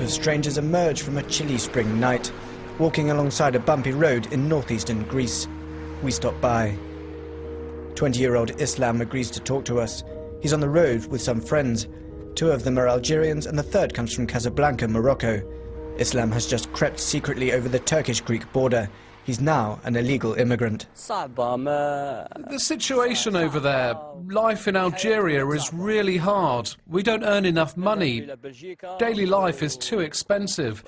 of strangers emerge from a chilly spring night, walking alongside a bumpy road in northeastern Greece. We stop by. 20-year-old Islam agrees to talk to us. He's on the road with some friends. 2 of them are Algerians and the third comes from Casablanca, Morocco. Islam has just crept secretly over the Turkish-Greek border. He's now an illegal immigrant. The situation over there, life in Algeria is really hard. We don't earn enough money. Daily life is too expensive.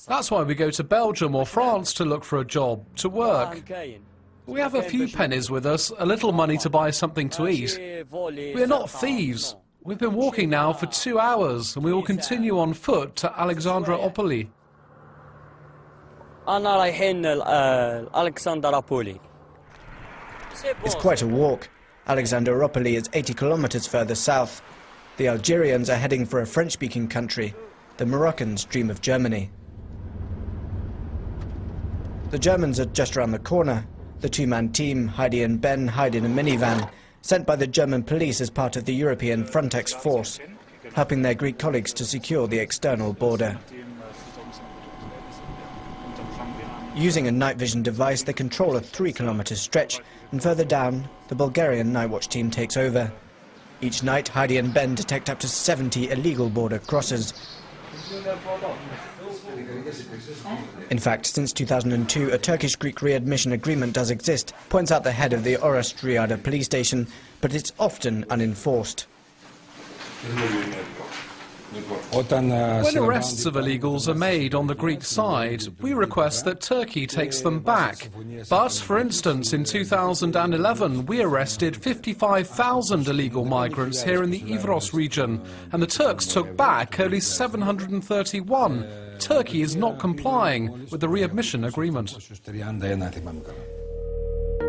That's why we go to Belgium or France to look for a job, to work. We have a few pennies with us, a little money to buy something to eat. We're not thieves. We've been walking now for 2 hours and we will continue on foot to Alexandroupolis. It's quite a walk. Alexandroupolis is 80 kilometers further south. The Algerians are heading for a French-speaking country. The Moroccans dream of Germany. The Germans are just around the corner. The 2-man team, Heidi and Ben, hide in a minivan, sent by the German police as part of the European Frontex force, helping their Greek colleagues to secure the external border. Using a night vision device, they control a 3-kilometer stretch, and further down, the Bulgarian night watch team takes over. Each night, Heidi and Ben detect up to 70 illegal border crossers. In fact, since 2002, a Turkish-Greek readmission agreement does exist, points out the head of the Orostriada police station, but it's often unenforced. When arrests of illegals are made on the Greek side, we request that Turkey takes them back. But, for instance, in 2011, we arrested 55,000 illegal migrants here in the Ivros region, and the Turks took back only 731. Turkey is not complying with the readmission agreement.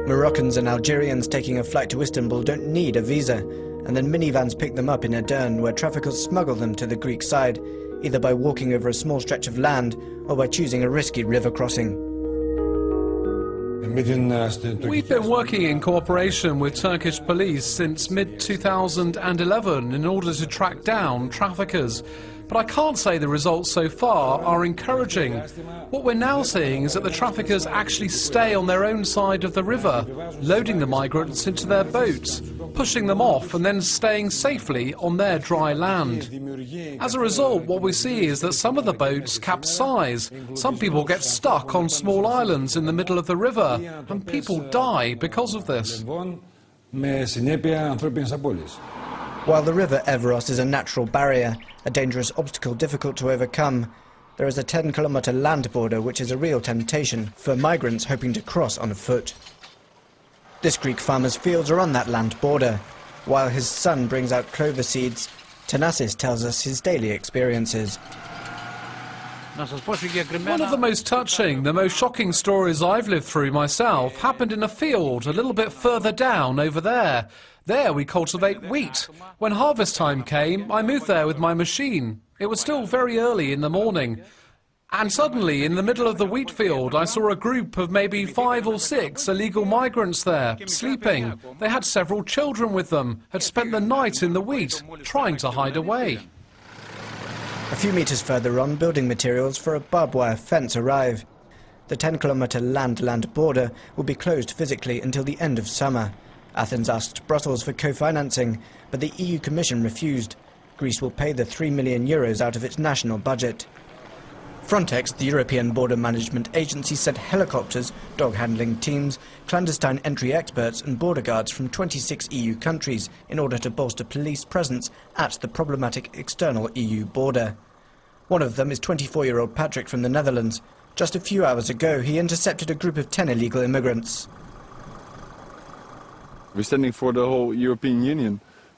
Moroccans and Algerians taking a flight to Istanbul don't need a visa, and then minivans pick them up in Edirne, where traffickers smuggle them to the Greek side, either by walking over a small stretch of land or by choosing a risky river crossing. We've been working in cooperation with Turkish police since mid-2011 in order to track down traffickers. But I can't say the results so far are encouraging. What we're now seeing is that the traffickers actually stay on their own side of the river, loading the migrants into their boats, pushing them off and then staying safely on their dry land. As a result, what we see is that some of the boats capsize, some people get stuck on small islands in the middle of the river, and people die because of this. While the river Evros is a natural barrier, a dangerous obstacle difficult to overcome, there is a 10-kilometer land border which is a real temptation for migrants hoping to cross on foot. This Greek farmer's fields are on that land border. While his son brings out clover seeds, Thanasis tells us his daily experiences. One of the most touching, the most shocking stories I've lived through myself happened in a field a little bit further down over there. There we cultivate wheat. When harvest time came, I moved there with my machine. It was still very early in the morning. And suddenly, in the middle of the wheat field, I saw a group of maybe 5 or 6 illegal migrants there, sleeping. They had several children with them, had spent the night in the wheat, trying to hide away. A few meters further on, building materials for a barbed wire fence arrive. The 10-kilometer land-land border will be closed physically until the end of summer. Athens asked Brussels for co-financing, but the EU Commission refused. Greece will pay the €3 million out of its national budget. Frontex, the European Border Management Agency, sent helicopters, dog-handling teams, clandestine entry experts and border guards from 26 EU countries in order to bolster police presence at the problematic external EU border. One of them is 24-year-old Patrick from the Netherlands. Just a few hours ago, he intercepted a group of 10 illegal immigrants. We're standing for the whole European Union.